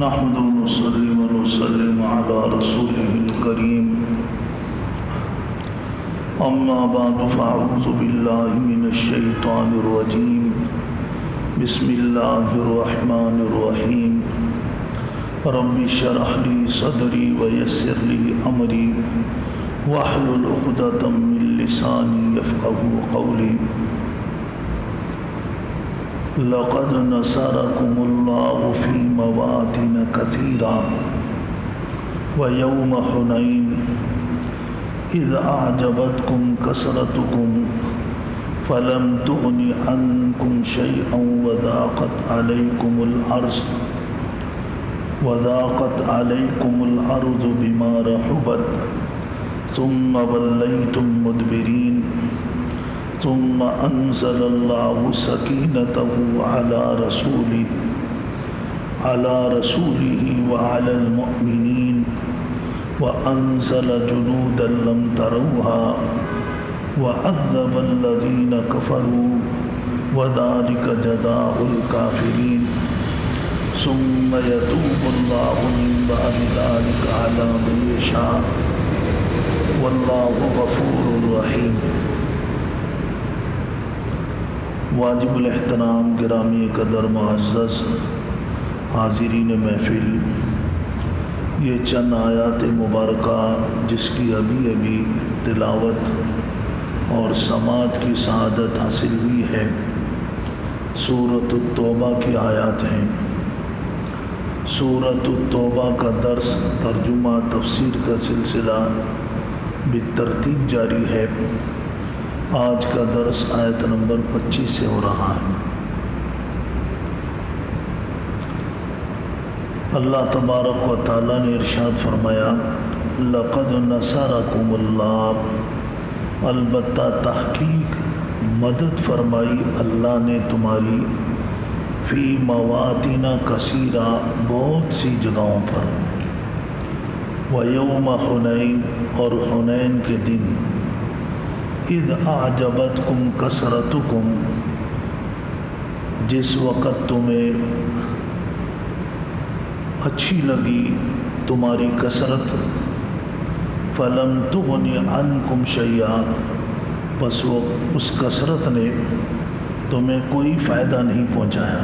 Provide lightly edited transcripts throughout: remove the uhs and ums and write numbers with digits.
نحمد ونصلي ونسلم على رسوله الكريم أما بعد فأعوذ بالله من الشيطان الرجيم بسم الله الرحمن الرحيم رب اشرح لي صدري ويسر لي أمري واحلل عقدة من لساني يفقهوا قولي لقد نصركم الله في مواطن كثيرة ويوم حنين إذ أعجبتكم كثرتكم فلم تغن عنكم شيئا وضاقت عليكم الأرض بما رحبت ثم وليتم مدبرين ثم أنزل الله سكينته على رسوله وعلى المؤمنين وأنزل جنودا لم تروها وعذب الذين كفروا وذلك جزاء الكافرين ثم يتوب الله من بعد ذلك على من يشاء والله غفور رحيم۔ واجب الاحترام گرامی قدر معزز حاضرین محفل، یہ چند آیات مبارکہ جس کی ابھی تلاوت اور سماعت کی سعادت حاصل ہوئی ہے، سورۃ التوبہ کی آیات ہیں۔ سورۃ التوبہ کا درس، ترجمہ، تفسیر کا سلسلہ بالترتیب جاری ہے۔ آج کا درس آیت نمبر 25 سے ہو رہا ہے۔ اللہ تبارک و تعالیٰ نے ارشاد فرمایا، لقد نصرکم اللہ، البتہ تحقیق مدد فرمائی اللہ نے تمہاری، فی مواطن کثیرہ، بہت سی جگہوں پر، ویوم حنین، اور حنین کے دن، اذ اعجبتکم کثرتکم، جس وقت تمہیں اچھی لگی تمہاری کثرت، فلم تغن عنکم شیئا، بس وہ اس کثرت نے تمہیں کوئی فائدہ نہیں پہنچایا،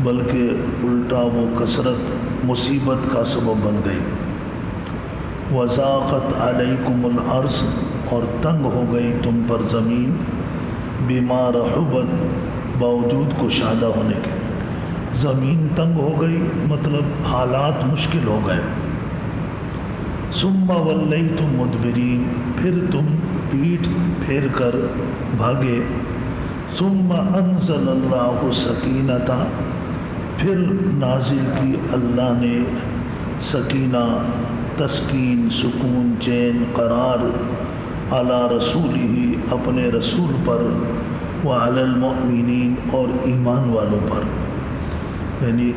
بلکہ الٹا وہ کثرت مصیبت کا سبب بن گئی۔ وضاقت علیکم الارض، اور تنگ ہو گئی تم پر زمین، بما رحبت، باوجود کشادہ ہونے کے۔ زمین تنگ ہو گئی مطلب حالات مشکل ہو گئے۔ ثم ولیتم مدبرین، پھر تم پیٹھ پھیر کر بھاگے۔ ثم انزل اللہ سکینتا، پھر نازل کی اللہ نے سکینہ، تسکین، سکون، چین، قرار، علی رسولہ، اپنے رسول پر، وعلی المؤمنین، اور ایمان والوں پر، یعنی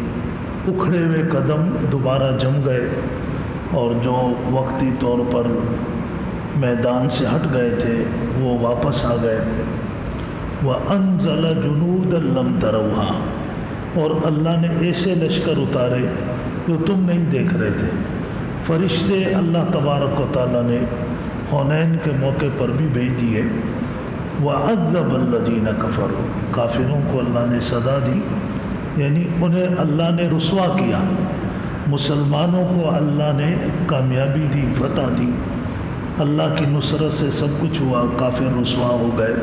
اکھڑے ہوئے قدم دوبارہ جم گئے، اور جو وقتی طور پر میدان سے ہٹ گئے تھے وہ واپس آ گئے۔ وَأَنزَلَ جُنُودًا لَمْ تَرَوْهَا، اور اللہ نے ایسے لشکر اتارے جو تم نہیں دیکھ رہے تھے۔ فرشتے اللہ تبارک و تعالیٰ نے حنین کے موقع پر بھی بھیج دیے۔ وَعَذَّبَ الَّذِينَ كَفَرُوا، کافروں کو اللہ نے سزا دی، یعنی انہیں اللہ نے رسوا کیا۔ مسلمانوں کو اللہ نے کامیابی دی، فتح دی، اللہ کی نصرت سے سب کچھ ہوا، کافر رسوا ہو گئے۔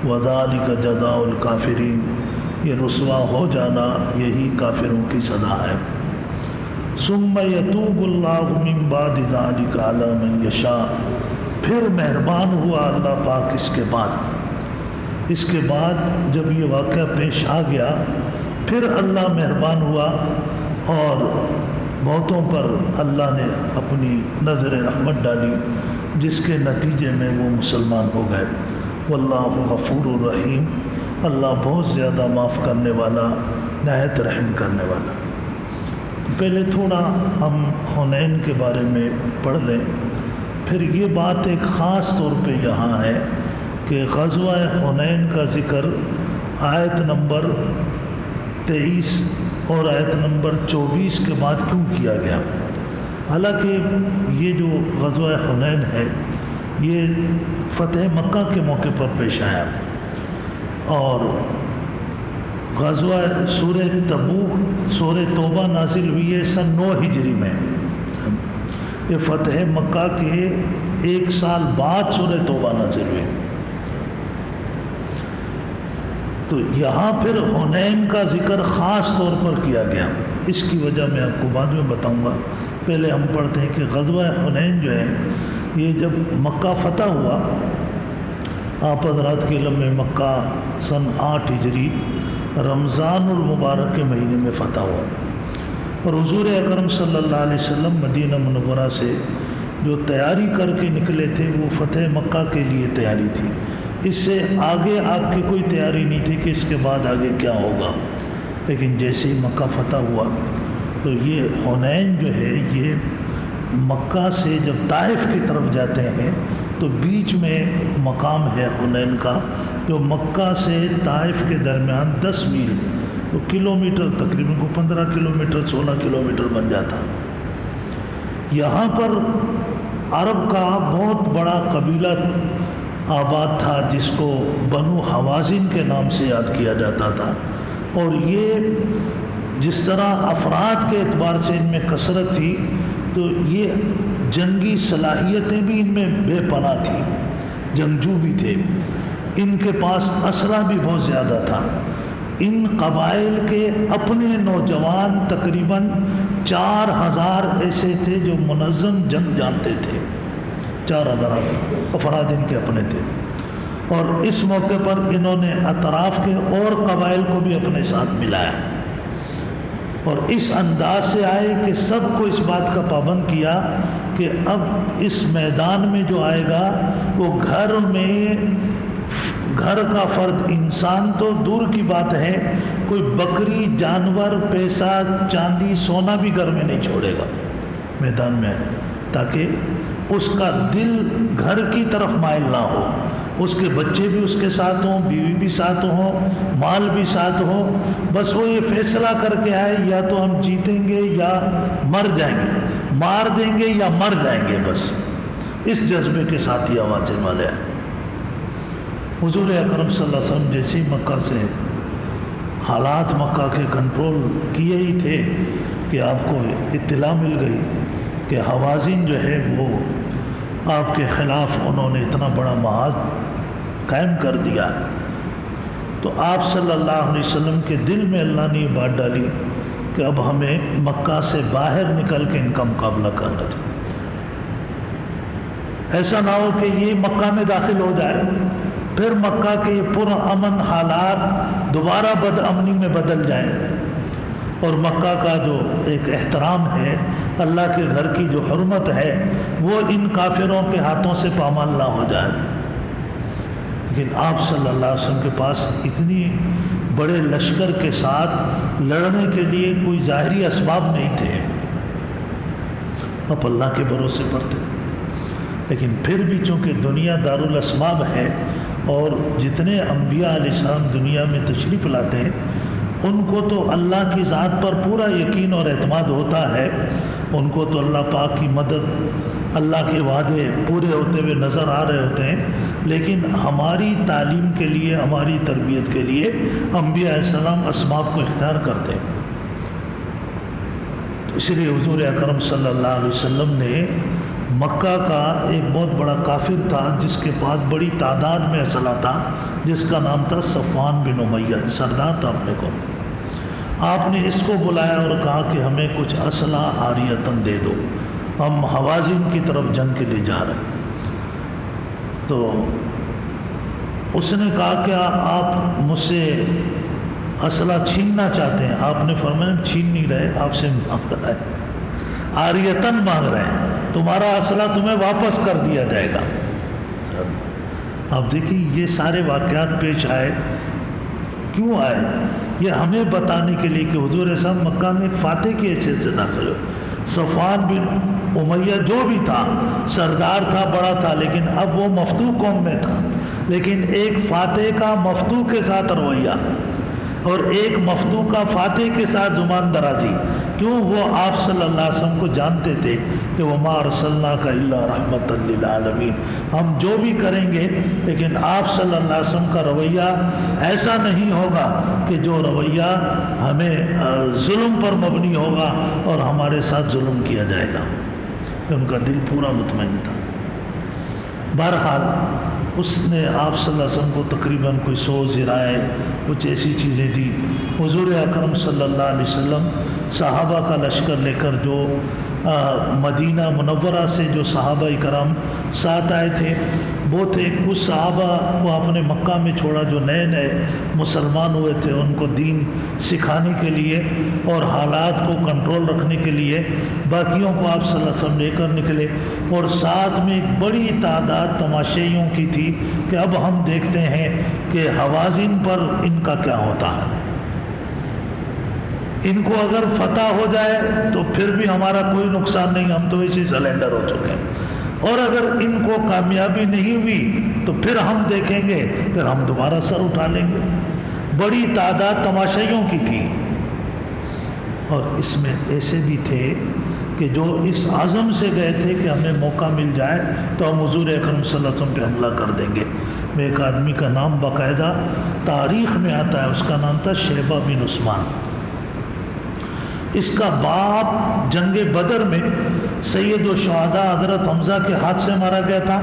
وَذَلِكَ جَزَاءُ الْكَافِرِينَ، یہ رسوا ہو جانا یہی کافروں کی سزا ہے۔ ثُمَّ يَتُوبُ اللَّهُ مِن بَعْدِ ذَلِكَ عَلَىٰ مَن يَشَاءُ، پھر مہربان ہوا اللہ پاک اس کے بعد جب یہ واقعہ پیش آ گیا، پھر اللہ مہربان ہوا اور بہتوں پر اللہ نے اپنی نظر رحمت ڈالی، جس کے نتیجے میں وہ مسلمان ہو گئے۔ واللہ غفور الرحیم، اللہ بہت زیادہ معاف کرنے والا، نہایت رحم کرنے والا۔ پہلے تھوڑا ہم حنین کے بارے میں پڑھ لیں، پھر یہ بات ایک خاص طور پہ یہاں ہے کہ غزوہ حنین کا ذکر آیت نمبر 23 اور آیت نمبر 24 کے بعد کیوں کیا گیا؟ حالانکہ یہ جو غزوہ حنین ہے یہ فتح مکہ کے موقع پر پیش آیا، اور غزوہ سورہ تبوک سورہ توبہ نازل ہوئی ہے سن 9 ہجری میں۔ یہ فتح مکہ کے 1 سال بعد سورہ توبہ نازل ہوئی۔ تو یہاں پھر حنین کا ذکر خاص طور پر کیا گیا، اس کی وجہ میں آپ کو بعد میں بتاؤں گا۔ پہلے ہم پڑھتے ہیں کہ غزوہ حنین جو ہے یہ جب مکہ فتح ہوا، آپ حضرات کے علم میں مکہ سن 8 ہجری رمضان المبارک کے مہینے میں فتح ہوا، اور حضور اکرم صلی اللہ علیہ وسلم مدینہ منورہ سے جو تیاری کر کے نکلے تھے وہ فتح مکہ کے لیے تیاری تھی، اس سے آگے آپ کی کوئی تیاری نہیں تھی کہ اس کے بعد آگے کیا ہوگا۔ لیکن جیسے ہی مکہ فتح ہوا تو یہ حنین جو ہے یہ مکہ سے جب طائف کی طرف جاتے ہیں تو بیچ میں ایک مقام ہے حنین کا جو مکہ سے طائف کے درمیان 10 میل تو کلومیٹر تقریباً 15 کلومیٹر 16 کلومیٹر بن جاتا۔ یہاں پر عرب کا بہت بڑا قبیلہ آباد تھا جس کو بنو حوازن کے نام سے یاد کیا جاتا تھا، اور یہ جس طرح افراد کے اعتبار سے ان میں کثرت تھی تو یہ جنگی صلاحیتیں بھی ان میں بے پناہ تھیں، جنگجو بھی تھے، ان کے پاس اسلحہ بھی بہت زیادہ تھا۔ ان قبائل کے اپنے نوجوان تقریباً 4000 ایسے تھے جو منظم جنگ جانتے تھے، 4000 افراد ان کے اپنے تھے، اور اس موقع پر انہوں نے اطراف کے اور قبائل کو بھی اپنے ساتھ ملایا، اور اس انداز سے آئے کہ سب کو اس بات کا پابند کیا کہ اب اس میدان میں جو آئے گا وہ گھر کا فرد انسان تو دور کی بات ہے، کوئی بکری جانور پیسہ چاندی سونا بھی گھر میں نہیں چھوڑے گا میدان میں، تاکہ اس کا دل گھر کی طرف مائل نہ ہو، اس کے بچے بھی اس کے ساتھ ہوں، بیوی بھی ساتھ ہوں، مال بھی ساتھ ہو، بس وہ یہ فیصلہ کر کے آئے یا تو ہم جیتیں گے یا مر جائیں گے، مار دیں گے یا مر جائیں گے، بس اس جذبے کے ساتھ ہی آوازیں والے ہیں۔ حضور اکرم صلی اللہ علیہ وسلم جیسے مکہ سے حالات مکہ کے کنٹرول کیے ہی تھے کہ آپ کو اطلاع مل گئی کہ حوازن جو ہے وہ آپ کے خلاف انہوں نے اتنا بڑا محاذ قائم کر دیا، تو آپ صلی اللہ علیہ وسلم کے دل میں اللہ نے یہ بات ڈالی کہ اب ہمیں مکہ سے باہر نکل کے ان کا مقابلہ کرنا چاہیے، ایسا نہ ہو کہ یہ مکہ میں داخل ہو جائے پھر مکہ کے پرامن حالات دوبارہ بد امنی میں بدل جائیں، اور مکہ کا جو ایک احترام ہے، اللہ کے گھر کی جو حرمت ہے، وہ ان کافروں کے ہاتھوں سے پامال نہ ہو جائے۔ لیکن آپ صلی اللہ علیہ وسلم کے پاس اتنی بڑے لشکر کے ساتھ لڑنے کے لیے کوئی ظاہری اسباب نہیں تھے، آپ اللہ کے بھروسے پر تھے۔ لیکن پھر بھی چونکہ دنیا دارالاسباب ہے، اور جتنے انبیاء علیہ السلام دنیا میں تشریف لاتے ہیں ان کو تو اللہ کی ذات پر پورا یقین اور اعتماد ہوتا ہے، ان کو تو اللہ پاک کی مدد، اللہ کے وعدے پورے ہوتے ہوئے نظر آ رہے ہوتے ہیں، لیکن ہماری تعلیم کے لیے، ہماری تربیت کے لیے انبیاء علیہ السلام اسباب کو اختیار کرتے ہیں۔ تو اس لیے حضور اکرم صلی اللہ علیہ وسلم نے مکہ کا ایک بہت بڑا کافر تھا جس کے پاس بڑی تعداد میں اسلحہ تھا، جس کا نام تھا صفوان بن امیہ، سردار تھا اپنے کو، آپ نے اس کو بلایا اور کہا کہ ہمیں کچھ اسلحہ عاریتاً دے دو، ہم حوازن کی طرف جنگ کے لیے جا رہے ہیں۔ تو اس نے کہا کہ آپ مجھ سے اسلحہ چھیننا چاہتے ہیں؟ آپ نے فرمایا چھین نہیں رہے، آپ سے مانگ رہے ہیں، عاریتاً مانگ رہے ہیں، تمہارا اسلحہ تمہیں واپس کر دیا جائے گا۔ اب دیکھیں یہ سارے واقعات پیش آئے، کیوں آئے؟ یہ ہمیں بتانے کے لیے کہ حضور صاحب مکہ میں ایک فاتح کی حیثیت سے داخل ہوئے۔ صفوان بن امیہ جو بھی تھا سردار تھا، بڑا تھا، لیکن اب وہ مفتوح قوم میں تھا، لیکن ایک فاتح کا مفتوح کے ساتھ رویہ، اور ایک مفتوقہ فاتح کے ساتھ زبان درازی. کیوں؟ وہ آپ صلی اللہ علیہ وسلم کو جانتے تھے کہ وما ارسلناک الا رحمۃ للعالمین. ہم جو بھی کریں گے لیکن آپ صلی اللہ علیہ وسلم کا رویہ ایسا نہیں ہوگا کہ جو رویہ ہمیں ظلم پر مبنی ہوگا اور ہمارے ساتھ ظلم کیا جائے گا. ان کا دل پورا مطمئن تھا. بہرحال اس نے آپ صلی اللہ علیہ وسلم کو تقریباً کوئی 100 ذرائع کچھ ایسی چیزیں دی. حضور اکرم صلی اللہ علیہ وسلم صحابہ کا لشکر لے کر جو مدینہ منورہ سے جو صحابہ کرام ساتھ آئے تھے وہ تھے. کچھ صحابہ کو آپ نے مکہ میں چھوڑا جو نئے نئے مسلمان ہوئے تھے, ان کو دین سکھانے کے لیے اور حالات کو کنٹرول رکھنے کے لیے. باقیوں کو آپ صلی اللہ علیہ وسلم لے کر نکلے اور ساتھ میں ایک بڑی تعداد تماشائیوں کی تھی کہ اب ہم دیکھتے ہیں کہ حوازن پر ان کا کیا ہوتا ہے. ان کو اگر فتح ہو جائے تو پھر بھی ہمارا کوئی نقصان نہیں, ہم تو اسی سلینڈر ہو چکے ہیں, اور اگر ان کو کامیابی نہیں ہوئی تو پھر ہم دیکھیں گے, پھر ہم دوبارہ سر اٹھا لیں گے. بڑی تعداد تماشائیوں کی تھی. اور اس میں ایسے بھی تھے کہ جو اس عزم سے گئے تھے کہ ہمیں موقع مل جائے تو ہم حضور اکرم صلی اللہ علیہ وسلم پہ حملہ کر دیں گے. میں ایک آدمی کا نام باقاعدہ تاریخ میں آتا ہے, اس کا نام تھا شیبہ بن عثمان. اس کا باپ جنگ بدر میں سید الشہداء حضرت حمزہ کے ہاتھ سے مارا گیا تھا,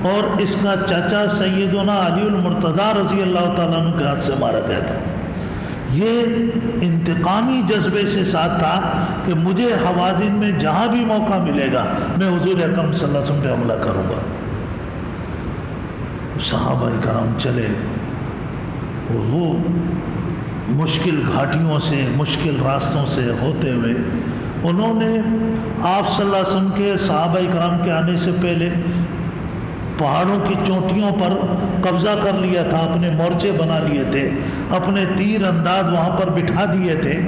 اور اس کا چچا سیدنا علی المرتضیٰ رضی اللہ تعالیٰ عنہ کے ہاتھ سے مارا گیا تھا. یہ انتقامی جذبے سے ساتھ تھا کہ مجھے حوازن میں جہاں بھی موقع ملے گا میں حضور اکرم صلی اللہ علیہ وسلم پہ حملہ کروں گا. صحابہ کرام چلے, وہ مشکل گھاٹیوں سے مشکل راستوں سے ہوتے ہوئے انہوں نے آپ صلی اللہ علیہ وسلم کے صحابہ کرام کے آنے سے پہلے پہاڑوں کی چوٹیوں پر قبضہ کر لیا تھا, اپنے مورچے بنا لیے تھے, اپنے تیر انداز وہاں پر بٹھا دیے تھے.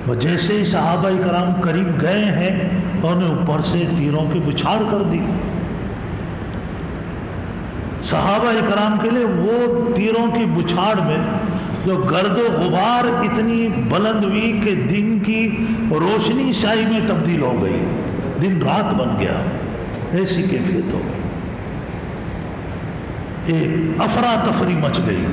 وہ جیسے ہی صحابہ کرام قریب گئے ہیں انہوں نے اوپر سے تیروں کی بچھاڑ کر دی. صحابہ کرام کے لیے وہ تیروں کی بچھاڑ میں جو گرد و غبار اتنی بلند ہوئی کہ دن کی روشنی شاہی میں تبدیل ہو گئی, دن رات بن گیا, ایسی کیفیت ہو گئی. ایک افراتفری مچ گئی.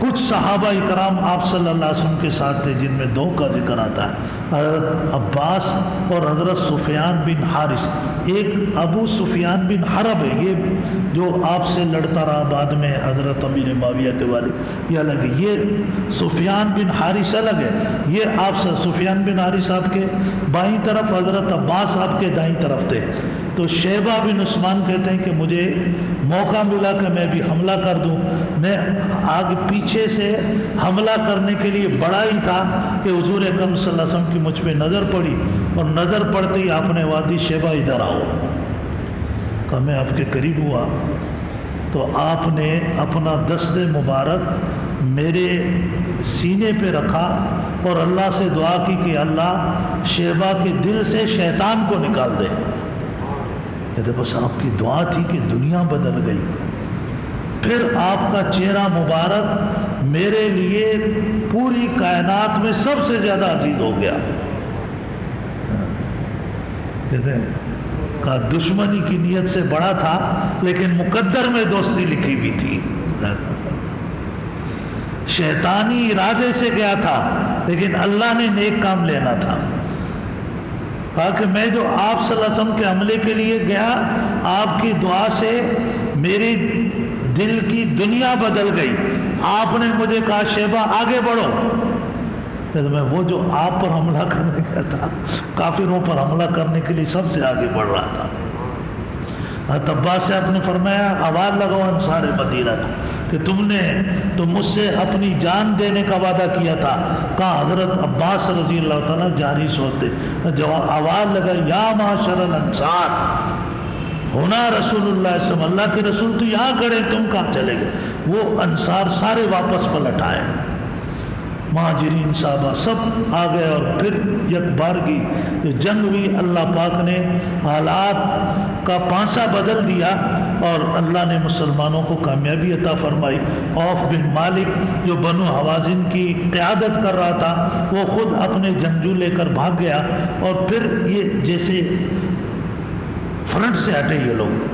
کچھ صحابہ کرام آپ صلی اللہ علیہ وسلم کے ساتھ تھے جن میں 2 کا ذکر آتا ہے, حضرت عباس اور حضرت سفیان بن حارث. ایک ابو سفیان بن حرب ہے, یہ جو آپ سے لڑتا رہا بعد میں حضرت امیر معاویہ کے والد, یہ الگ ہے. یہ سفیان بن حارث الگ ہے. یہ آپ سے سفیان بن حارث صاحب کے بائیں طرف, حضرت عباس صاحب کے دائیں طرف تھے. تو شیبہ بن عثمان کہتے ہیں کہ مجھے موقع ملا کہ میں بھی حملہ کر دوں. میں آگے پیچھے سے حملہ کرنے کے لیے بڑا ہی تھا کہ حضور اکرم صلی اللہ علیہ وسلم کی مجھ پہ نظر پڑی, اور نظر پڑتے ہی آپ نے وادی شیبہ ادھر آؤ کہا. میں آپ کے قریب ہوا تو آپ نے اپنا دست مبارک میرے سینے پہ رکھا اور اللہ سے دعا کی کہ اللہ شیبہ کے دل سے شیطان کو نکال دے. کہتے بس آپ کی دعا تھی کہ دنیا بدل گئی. پھر آپ کا چہرہ مبارک میرے لیے پوری کائنات میں سب سے زیادہ عزیز ہو گیا. کہتے ہیں کہا دشمنی کی نیت سے بڑا تھا لیکن مقدر میں دوستی لکھی بھی تھی. شیطانی ارادے سے گیا تھا لیکن اللہ نے نیک کام لینا تھا. کہا کہ میں جو آپ صلی اللہ علیہ وسلم کے حملے کے لیے گیا, آپ کی دعا سے میری دل کی دنیا بدل گئی. آپ نے مجھے کہا شیبہ آگے بڑھو. میں وہ جو آپ پر حملہ کرنے گیا تھا, کافروں پر حملہ کرنے کے لیے سب سے آگے بڑھ رہا تھا. حضرت عباس سے آپ نے فرمایا آواز لگاؤ انصار مدینہ کو کہ تم نے تو مجھ سے اپنی جان دینے کا وعدہ کیا تھا. کہا حضرت عباس رضی اللہ تعالیٰ جاری سوتے جواب آواز لگا یا معاشر الانصار ہونا رسول اللہ صلی اللہ علیہ وسلم, اللہ کے رسول تو یہاں کھڑے, تم کہاں چلے گئے. وہ انصار سارے واپس پلٹ آئے. مہاجرین صحابہ سب آ گئے، اور پھر یک بارگی جو جنگ ہوئی، اللہ پاک نے حالات کا پانسا بدل دیا اور اللہ نے مسلمانوں کو کامیابی عطا فرمائی۔ عوف بن مالک جو بنو حوازن کی قیادت کر رہا تھا، وہ خود اپنے جنگجو لے کر بھاگ گیا، اور پھر یہ جیسے فرنٹ سے ہٹے، یہ لوگ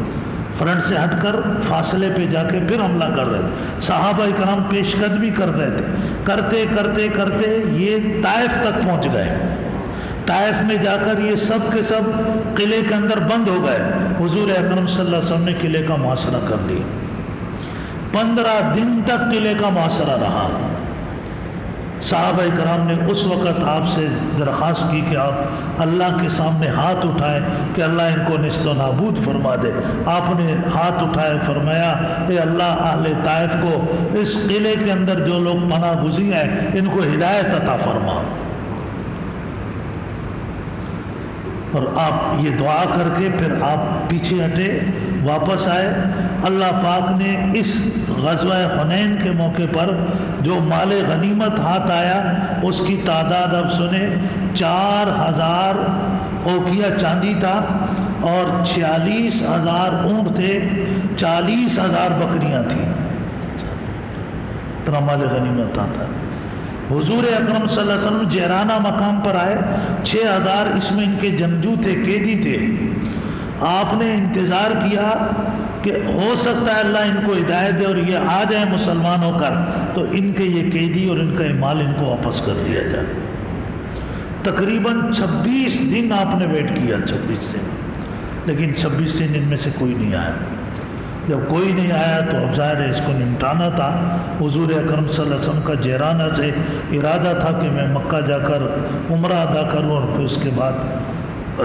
فرنٹ سے ہٹ کر فاصلے پہ جا کے پھر حملہ کر رہے، صحابہ کرام پیش قدمی کر رہے تھے، کرتے کرتے کرتے یہ طائف تک پہنچ گئے۔ طائف میں جا کر یہ سب کے سب قلعے کے اندر بند ہو گئے۔ حضور اکرم صلی اللہ علیہ وسلم نے قلعے کا محاصرہ کر لیا، 15 دن تک قلعے کا محاصرہ رہا۔ صحابہ کرام نے اس وقت آپ سے درخواست کی کہ آپ اللہ کے سامنے ہاتھ اٹھائیں کہ اللہ ان کو نیست و نابود فرما دے۔ آپ نے ہاتھ اٹھائے، فرمایا اے اللہ اہل طائف کو اس قلعے کے اندر جو لوگ پناہ گزین ہیں ان کو ہدایت عطا فرما۔ اور آپ یہ دعا کر کے پھر آپ پیچھے ہٹے، واپس آئے۔ اللہ پاک نے اس غزوہ حنین کے موقع پر جو مال غنیمت ہاتھ آیا اس کی تعداد اب سنیں، 4000 اوقیہ چاندی تھا، اور 46,000 اونٹ تھے، 40,000 بکریاں تھیں، اتنا مال غنیمت آتا۔ حضور اکرم صلی اللہ علیہ وسلم جہرانہ مقام پر آئے، 6000 اس میں ان کے جنگجو تھے، قیدی تھے۔ آپ نے انتظار کیا کہ ہو سکتا ہے اللہ ان کو ہدایت دے اور یہ آ جائیں مسلمان ہو کر، تو ان کے یہ قیدی اور ان کا مال ان کو واپس کر دیا جائے۔ تقریباً 26 دن آپ نے ویٹ کیا، 26 دن، لیکن 26 دن ان میں سے کوئی نہیں آیا۔ جب کوئی نہیں آیا تو اب ظاہر ہے اس کو نمٹانا تھا۔ حضور اکرم صلی اللہ علیہ وسلم کا جہرانہ سے ارادہ تھا کہ میں مکہ جا کر عمرہ ادا کروں اور پھر اس کے بعد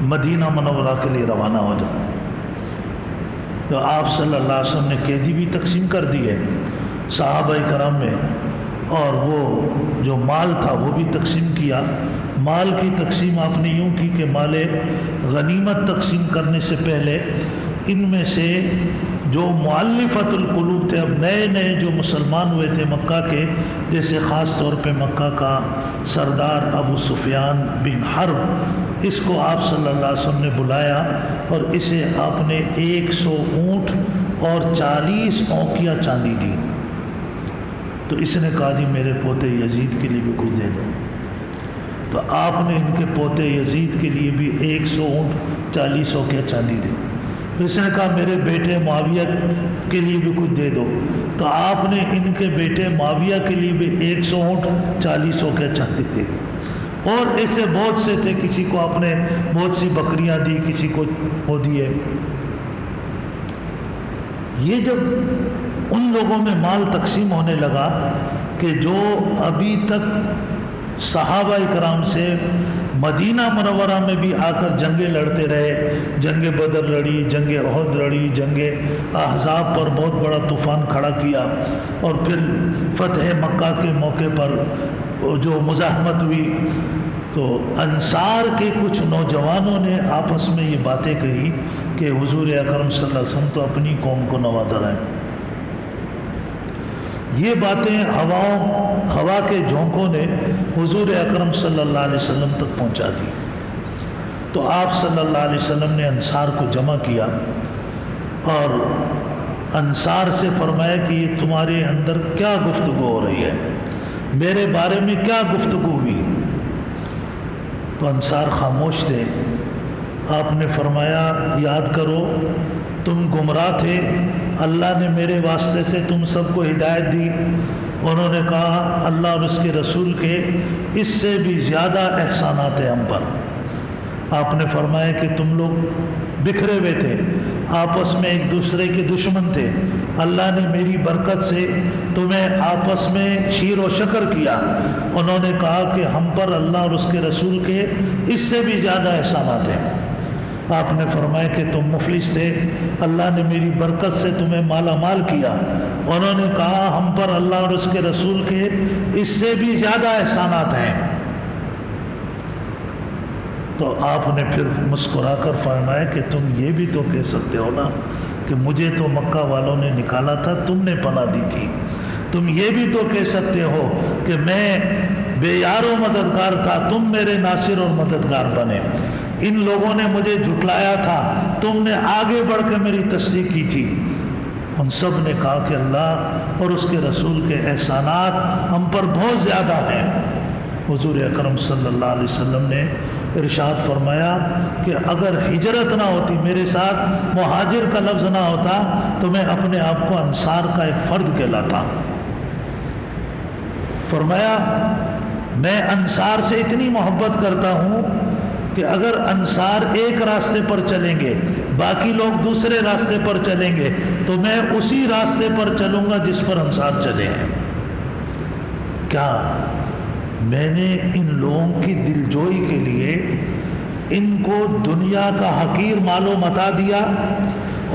مدینہ منورہ کے لیے روانہ ہو جاؤں۔ تو آپ صلی اللہ علیہ وسلم نے قیدی بھی تقسیم کر دیے صحابہ کرام میں، اور وہ جو مال تھا وہ بھی تقسیم کیا۔ مال کی تقسیم آپ نے یوں کی کہ مال غنیمت تقسیم کرنے سے پہلے ان میں سے جو مؤلفۃ القلوب تھے، اب نئے نئے جو مسلمان ہوئے تھے مکہ کے، جیسے خاص طور پہ مکہ کا سردار ابو سفیان بن حرب، اس کو آپ صلی اللہ علیہ وسلم نے بلایا اور اسے آپ نے 100 اونٹ اور 40 اوقیہ چاندی دی۔ تو اس نے کہا جی میرے پوتے یزید کے لیے بھی کچھ دے دو۔ تو آپ نے ان کے پوتے یزید کے لیے بھی 100 اونٹ 40 اوقیہ چاندی دی۔ پھر اس نے کہا میرے بیٹے معاویہ کے لیے بھی کچھ دے دو۔ تو آپ نے ان کے بیٹے معاویہ کے لیے بھی 100 اونٹ 40 اوقیہ چاندی دے دی۔ اور ایسے بہت سے تھے، کسی کو آپ نے بہت سی بکریاں دی، کسی کو وہ دیے۔ یہ جب ان لوگوں میں مال تقسیم ہونے لگا کہ جو ابھی تک صحابہ کرام سے مدینہ منورہ میں بھی آ کر جنگیں لڑتے رہے، جنگ بدر لڑی، جنگ احد لڑی، جنگ احزاب پر بہت بڑا طوفان کھڑا کیا، اور پھر فتح مکہ کے موقع پر جو مزاحمت ہوئی، تو انصار کے کچھ نوجوانوں نے آپس میں یہ باتیں کہی کہ حضور اکرم صلی اللہ علیہ وسلم تو اپنی قوم کو نواز رہے ہیں۔ یہ باتیں ہوا کے جھونکوں نے حضور اکرم صلی اللہ علیہ وسلم تک پہنچا دی۔ تو آپ صلی اللہ علیہ وسلم نے انصار کو جمع کیا اور انصار سے فرمایا کہ یہ تمہارے اندر کیا گفتگو ہو رہی ہے، میرے بارے میں کیا گفتگو ہوئی؟ تو انصار خاموش تھے۔ آپ نے فرمایا یاد کرو تم گمراہ تھے، اللہ نے میرے واسطے سے تم سب کو ہدایت دی۔ انہوں نے کہا اللہ اور اس کے رسول کے اس سے بھی زیادہ احسانات ہیں ہم پر۔ آپ نے فرمایا کہ تم لوگ بکھرے ہوئے تھے، آپس میں ایک دوسرے کے دشمن تھے، اللہ نے میری برکت سے تمہیں آپس میں شیر و شکر کیا۔ انہوں نے کہا کہ ہم پر اللہ اور اس کے رسول کے اس سے بھی زیادہ احسانات ہیں۔ آپ نے فرمایا کہ تم مفلس تھے، اللہ نے میری برکت سے تمہیں مالا مال کیا۔ انہوں نے کہا ہم پر اللہ اور اس کے رسول کے اس سے بھی زیادہ احسانات ہیں۔ تو آپ نے پھر مسکرا کر فرمایا کہ تم یہ بھی تو کہہ سکتے ہو نا کہ مجھے تو مکہ والوں نے نکالا تھا، تم نے پناہ دی تھی، تم یہ بھی تو کہہ سکتے ہو کہ میں بے یار و مددگار تھا، تم میرے ناصر اور مددگار بنے۔ ان لوگوں نے مجھے جھٹلایا تھا، تم نے آگے بڑھ کے میری تصدیق کی تھی۔ ان سب نے کہا کہ اللہ اور اس کے رسول کے احسانات ہم پر بہت زیادہ ہیں۔ حضور اکرم صلی اللہ علیہ وسلم نے ارشاد فرمایا کہ اگر ہجرت نہ ہوتی، میرے ساتھ مہاجر کا لفظ نہ ہوتا، تو میں اپنے آپ کو انصار کا ایک فرد کہلاتا۔ فرمایا میں انصار سے اتنی محبت کرتا ہوں کہ اگر انصار ایک راستے پر چلیں گے، باقی لوگ دوسرے راستے پر چلیں گے، تو میں اسی راستے پر چلوں گا جس پر انصار چلے ہیں۔ کیا میں نے ان لوگوں کی دلجوئی کے لیے ان کو دنیا کا حقیر مال و متاع دیا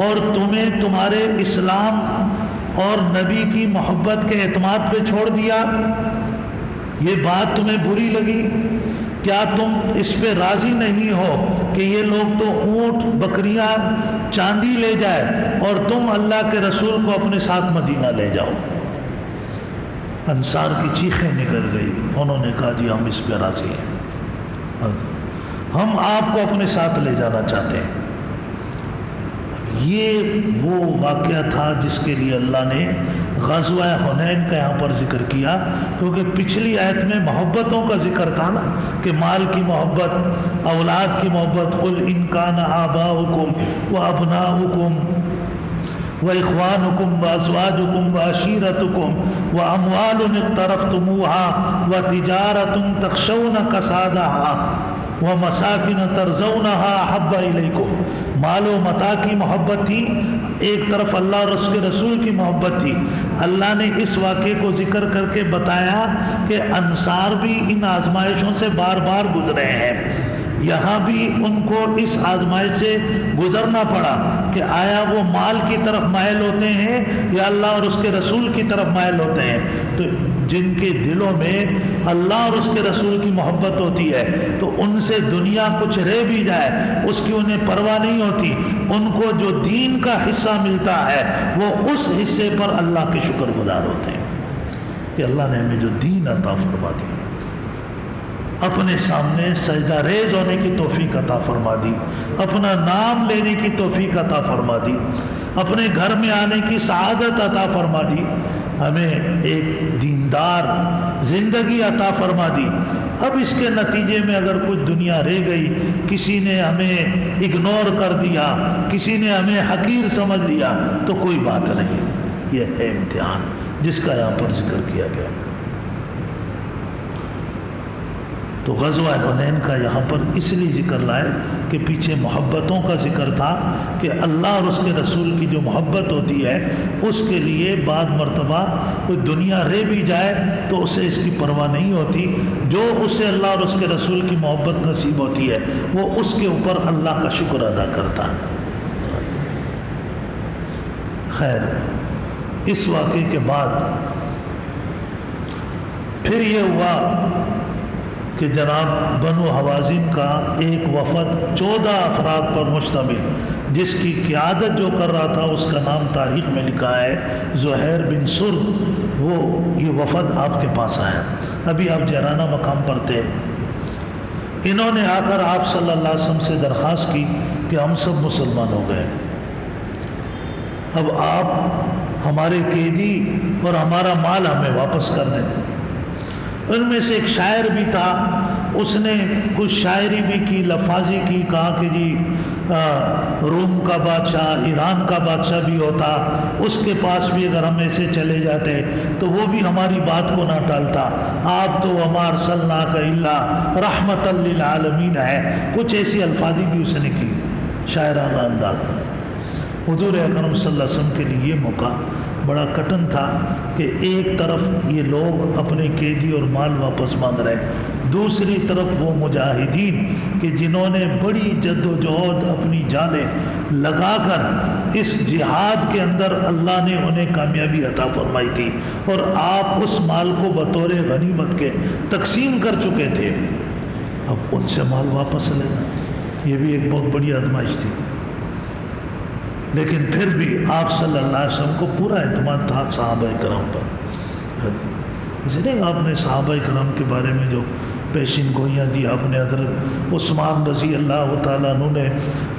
اور تمہیں تمہارے اسلام اور نبی کی محبت کے اعتماد پہ چھوڑ دیا؟ یہ بات تمہیں بری لگی؟ کیا تم اس پہ راضی نہیں ہو کہ یہ لوگ تو اونٹ بکریاں چاندی لے جائے اور تم اللہ کے رسول کو اپنے ساتھ مدینہ لے جاؤ؟ انصار کی چیخیں نکل گئی، انہوں نے کہا جی ہم اس پہ راضی ہیں، ہم آپ کو اپنے ساتھ لے جانا چاہتے ہیں۔ یہ وہ واقعہ تھا جس کے لیے اللہ نے غزوہ حنین کا یہاں پر ذکر کیا، کیونکہ پچھلی آیت میں محبتوں کا ذکر تھا نا، کہ مال کی محبت، اولاد کی محبت، قل ان کان آباؤکم وابناؤکم وإخوانكم وأزواجكم وعشيرتكم وأموال اقترفتموها وتجارة تخشون كسادها ومساكن ترضونها أحب إليكم۔ مال و متاع کی محبت تھی، ایک طرف اللہ اور اس کے رسول کی محبت تھی۔ اللہ نے اس واقعے کو ذکر کر کے بتایا کہ انصار بھی ان آزمائشوں سے بار بار گزرے ہیں، یہاں بھی ان کو اس آزمائش سے گزرنا پڑا کہ آیا وہ مال کی طرف مائل ہوتے ہیں یا اللہ اور اس کے رسول کی طرف مائل ہوتے ہیں۔ تو جن کے دلوں میں اللہ اور اس کے رسول کی محبت ہوتی ہے تو ان سے دنیا کچھ رہ بھی جائے اس کی انہیں پرواہ نہیں ہوتی، ان کو جو دین کا حصہ ملتا ہے وہ اس حصے پر اللہ کے شکر گزار ہوتے ہیں کہ اللہ نے ہمیں جو دین عطا فرما دیا، اپنے سامنے سجدہ ریز ہونے کی توفیق عطا فرما دی، اپنا نام لینے کی توفیق عطا فرما دی، اپنے گھر میں آنے کی سعادت عطا فرما دی، ہمیں ایک دیندار زندگی عطا فرما دی۔ اب اس کے نتیجے میں اگر کچھ دنیا رہ گئی، کسی نے ہمیں اگنور کر دیا، کسی نے ہمیں حقیر سمجھ لیا، تو کوئی بات نہیں، یہ ہے امتحان جس کا یہاں پر ذکر کیا گیا۔ تو غزوہ حنین کا یہاں پر اس لیے ذکر لائے کہ پیچھے محبتوں کا ذکر تھا کہ اللہ اور اس کے رسول کی جو محبت ہوتی ہے اس کے لیے بعض مرتبہ کوئی دنیا رہ بھی جائے تو اسے اس کی پرواہ نہیں ہوتی، جو اسے اللہ اور اس کے رسول کی محبت نصیب ہوتی ہے وہ اس کے اوپر اللہ کا شکر ادا کرتا ہے۔ خیر، اس واقعے کے بعد پھر یہ ہوا کہ جناب بنو حوازن کا ایک وفد 14 افراد پر مشتمل، جس کی قیادت جو کر رہا تھا اس کا نام تاریخ میں لکھا ہے زہیر بن سرد، وہ یہ وفد آپ کے پاس آیا، ابھی آپ جہرانہ مقام پر تھے۔ انہوں نے آ کر آپ صلی اللہ علیہ وسلم سے درخواست کی کہ ہم سب مسلمان ہو گئے، اب آپ ہمارے قیدی اور ہمارا مال ہمیں واپس کر دیں۔ ان میں سے ایک شاعر بھی تھا، اس نے کچھ شاعری بھی کی، لفاظی کی، کہا کہ جی روم کا بادشاہ، ایران کا بادشاہ بھی ہوتا، اس کے پاس بھی اگر ہم ایسے چلے جاتے تو وہ بھی ہماری بات کو نہ ٹالتا، آپ تو وما ارسلناک الا رحمۃ للعالمین ہے، کچھ ایسی الفاظی بھی اس نے کی شاعرانہ انداز میں۔ حضور اکرم صلی اللہ علیہ وسلم کے لیے یہ موقع بڑا کٹن تھا کہ ایک طرف یہ لوگ اپنے قیدی اور مال واپس مانگ رہے، دوسری طرف وہ مجاہدین کہ جنہوں نے بڑی جد و جہد اپنی جانیں لگا کر اس جہاد کے اندر اللہ نے انہیں کامیابی عطا فرمائی تھی اور آپ اس مال کو بطور غنیمت کے تقسیم کر چکے تھے، اب ان سے مال واپس لینا یہ بھی ایک بہت بڑی آزمائش تھی۔ لیکن پھر بھی آپ صلی اللہ علیہ وسلم کو پورا اعتماد تھا صحابہ کرام پر۔ اسے نہیں آپ نے صحابہ کرام کے بارے میں جو پیشین گوئیاں دی آپ نے، حضرت عثمان رضی اللہ تعالیٰ عنہ نے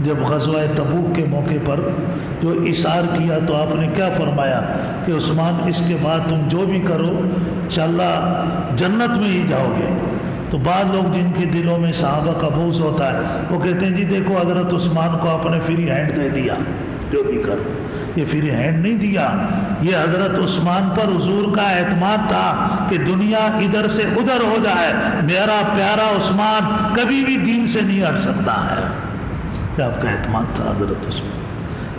جب غزوہ تبوک کے موقع پر جو اِشار کیا تو آپ نے کیا فرمایا کہ عثمان اس کے بعد تم جو بھی کرو انشاءاللہ جنت میں ہی جاؤ گے۔ تو بعض لوگ جن کے دلوں میں صحابہ کا بغض ہوتا ہے وہ کہتے ہیں جی دیکھو حضرت عثمان کو آپ نے فری ہینڈ دے دیا، جو بھی کرو۔ یہ فری ہینڈ نہیں دیا، یہ حضرت عثمان پر حضور کا اعتماد تھا کہ دنیا ادھر سے ادھر ہو جائے، میرا پیارا عثمان کبھی بھی دین سے نہیں ہٹ سکتا ہے۔ یہ آپ کا اعتماد تھا حضرت عثمان۔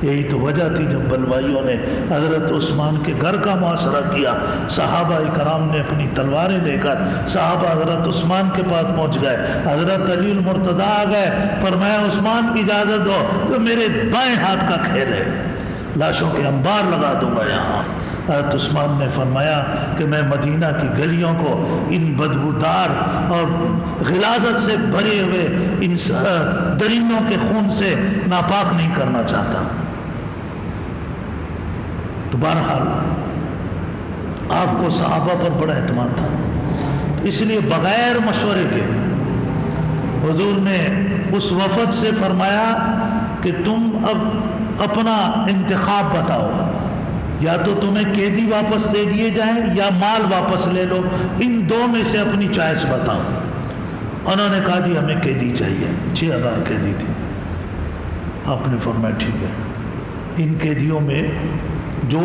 یہی تو وجہ تھی جب بلوائیوں نے حضرت عثمان کے گھر کا محاصرہ کیا، صحابہ کرام نے اپنی تلواریں لے کر صحابہ حضرت عثمان کے پاس پہنچ گئے، حضرت علی المرتضیٰ آ گئے، فرمایا عثمان کی اجازت دو، تو میرے بائیں ہاتھ کا کھیل ہے، لاشوں کے انبار لگا دوں گا یہاں۔ حضرت عثمان نے فرمایا کہ میں مدینہ کی گلیوں کو ان بدبودار اور غلاظت سے بھرے ہوئے ان درندوں کے خون سے ناپاک نہیں کرنا چاہتا۔ تو بہرحال آپ کو صحابہ پر بڑا اعتماد تھا، اس لیے بغیر مشورے کے حضور نے اس وفد سے فرمایا کہ تم اب اپنا انتخاب بتاؤ، یا تو تمہیں قیدی واپس دے دیے جائیں یا مال واپس لے لو، ان دو میں سے اپنی چوائس بتاؤ۔ انہوں نے کہا جی ہمیں قیدی چاہیے، 6000 قیدی تھے۔ آپ نے فرمایا ٹھیک ہے، ان قیدیوں میں جو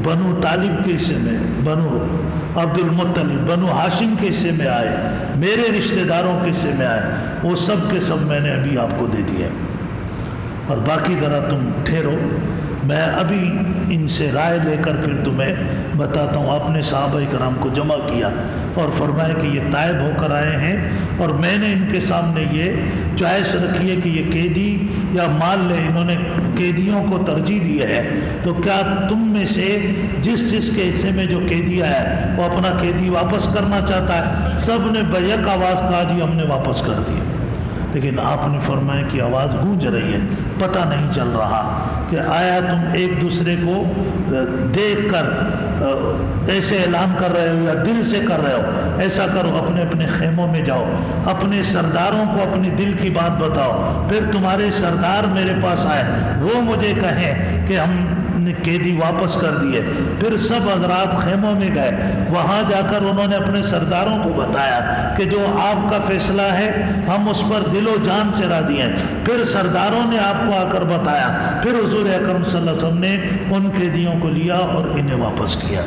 بنو طالب کے حصے میں، بنو عبد المطلب، بنو ہاشم کے حصے میں آئے، میرے رشتہ داروں کے حصے میں آئے، وہ سب کے سب میں نے ابھی آپ کو دے دیے، اور باقی ذرا تم ٹھہرو، میں ابھی ان سے رائے لے کر پھر تمہیں بتاتا ہوں۔ آپ نے صحابہ کرام کو جمع کیا اور فرمایا کہ یہ تائب ہو کر آئے ہیں، اور میں نے ان کے سامنے یہ چوائس رکھی ہے کہ یہ قیدی یا مال لے، انہوں نے قیدیوں کو ترجیح دی ہے، تو کیا تم میں سے جس کے حصے میں جو قیدی ہے وہ اپنا قیدی واپس کرنا چاہتا ہے؟ سب نے بیک آواز کہا جی ہم نے واپس کر دیا۔ لیکن آپ نے فرمایا کہ آواز گونج رہی ہے، پتہ نہیں چل رہا کہ آیا تم ایک دوسرے کو دیکھ کر ایسے اعلان کر رہے ہو یا دل سے کر رہے ہو؟ ایسا کرو، اپنے اپنے خیموں میں جاؤ، اپنے سرداروں کو اپنے دل کی بات بتاؤ، پھر تمہارے سردار میرے پاس آئے، وہ مجھے کہیں کہ ہم نے قیدی واپس کر دیے۔ پھر سب حضرات خیموں میں گئے، وہاں جا کر انہوں نے اپنے سرداروں کو بتایا کہ جو آپ کا فیصلہ ہے ہم اس پر دل و جان سے راضی ہیں۔ پھر سرداروں نے آپ کو آ کر بتایا، پھر حضور اکرم صلی اللہ علیہ وسلم نے ان قیدیوں کو لیا اور انہیں واپس کیا۔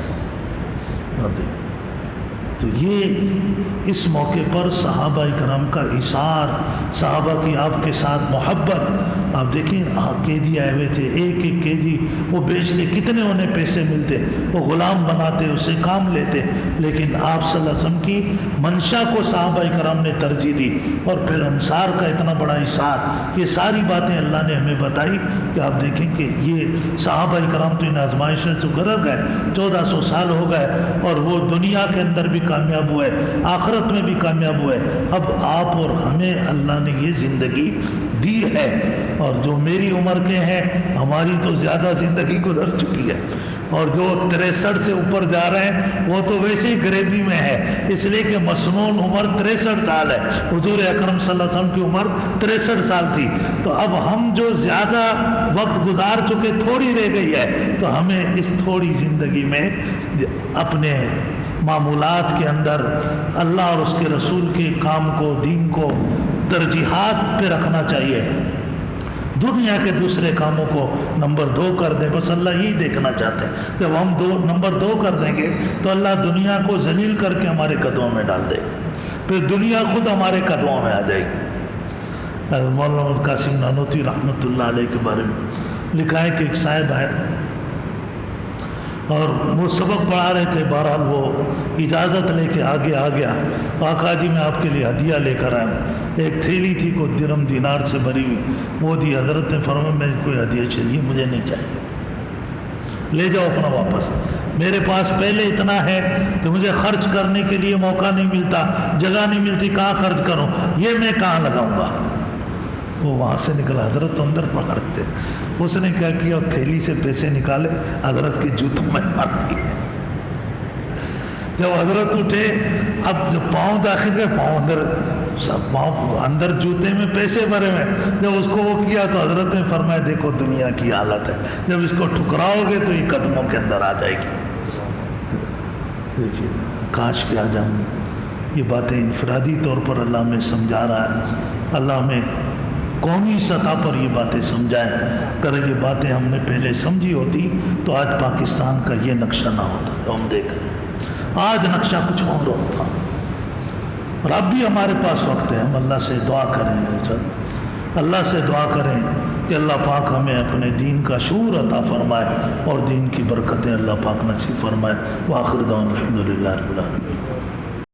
تو یہ اس موقع پر صحابہ کرام کا ایثار، صحابہ کی آپ کے ساتھ محبت، آپ دیکھیں قیدی آئے ہوئے تھے، ایک ایک قیدی وہ بیچتے، کتنے انہیں پیسے ملتے، وہ غلام بناتے، اسے کام لیتے، لیکن آپ صلی اللہ علیہ وسلم کی منشا کو صحابہ کرام نے ترجیح دی، اور پھر انصار کا اتنا بڑا ایثار۔ یہ ساری باتیں اللہ نے ہمیں بتائی کہ آپ دیکھیں کہ یہ صحابہ کرام تو ان آزمائشوں سے گزر گئے، 1400 سال ہو گئے، اور وہ دنیا کے اندر بھی کامیاب ہوئے، آخرت میں بھی کامیاب ہوئے۔ اب آپ اور ہمیں اللہ نے یہ زندگی دی ہے، اور جو میری عمر کے ہیں ہماری تو زیادہ زندگی گزر چکی ہے، اور جو 63 سے اوپر جا رہے ہیں وہ تو ویسے ہی غریبی میں ہے، اس لیے کہ مسنون عمر 63 سال ہے، حضور اکرم صلی اللہ علیہ وسلم کی عمر 63 سال تھی۔ تو اب ہم جو زیادہ وقت گزار چکے، تھوڑی رہ گئی ہے، تو ہمیں اس تھوڑی زندگی میں اپنے معمولات کے اندر اللہ اور اس کے رسول کے کام کو، دین کو ترجیحات پہ رکھنا چاہیے، دنیا کے دوسرے کاموں کو نمبر 2 کر دیں۔ بس اللہ یہی دیکھنا چاہتے ہیں، جب ہم نمبر 2 کر دیں گے تو اللہ دنیا کو ذلیل کر کے ہمارے قدموں میں ڈال دے گا، پھر دنیا خود ہمارے قدموں میں آ جائے گی۔ مولانا قاسم نانوتوی رحمۃ اللہ علیہ کے بارے میں لکھا ہے کہ ایک صاحب ہے اور وہ سبق پڑھا رہے تھے، بہرحال وہ اجازت لے کے آگے آ گیا، آقا جی میں آپ کے لیے ہدیہ لے کر آیا ہوں۔ ایک تھیلی تھی کو درم دینار سے بھری ہوئی، وہ دی۔ حضرت نے فرمایا میں کوئی ہدیہ چاہیے، مجھے نہیں چاہیے، لے جاؤ اپنا واپس، میرے پاس پہلے اتنا ہے کہ مجھے خرچ کرنے کے لیے موقع نہیں ملتا، جگہ نہیں ملتی، کہاں خرچ کروں، یہ میں کہاں لگاؤں گا۔ وہ وہاں سے نکلا، حضرت تو اندر پڑھ رکھتے، اس نے کیا کیا، تھیلی سے پیسے نکالے، حضرت کے جوتوں میں مار دیے۔ جب حضرت اٹھے، اب جب پاؤں داخل گئے، پاؤں اندر، سب پاؤں اندر جوتے میں پیسے بھرے ہوئے، جب اس کو وہ کیا تو حضرت نے فرمایا دیکھو دنیا کی حالت ہے، جب اس کو ٹھکراؤ گے تو یہ قدموں کے اندر آ جائے گی۔ کاش کہ آج ہم یہ باتیں انفرادی طور پر اللہ ہمیں سمجھا رہا ہے، اللہ ہمیں قومی سطح پر یہ باتیں سمجھائیں، اگر یہ باتیں ہم نے پہلے سمجھی ہوتی تو آج پاکستان کا یہ نقشہ نہ ہوتا جو ہم دیکھ رہے ہیں، آج نقشہ کچھ اور ہوتا۔ اور اب بھی ہمارے پاس وقت ہے، ہم اللہ سے دعا کریں، اللہ سے دعا کریں کہ اللہ پاک ہمیں اپنے دین کا شعور عطا فرمائے اور دین کی برکتیں اللہ پاک نصیب فرمائے۔ وآخر دعوانا الحمدللہ رب العالمین۔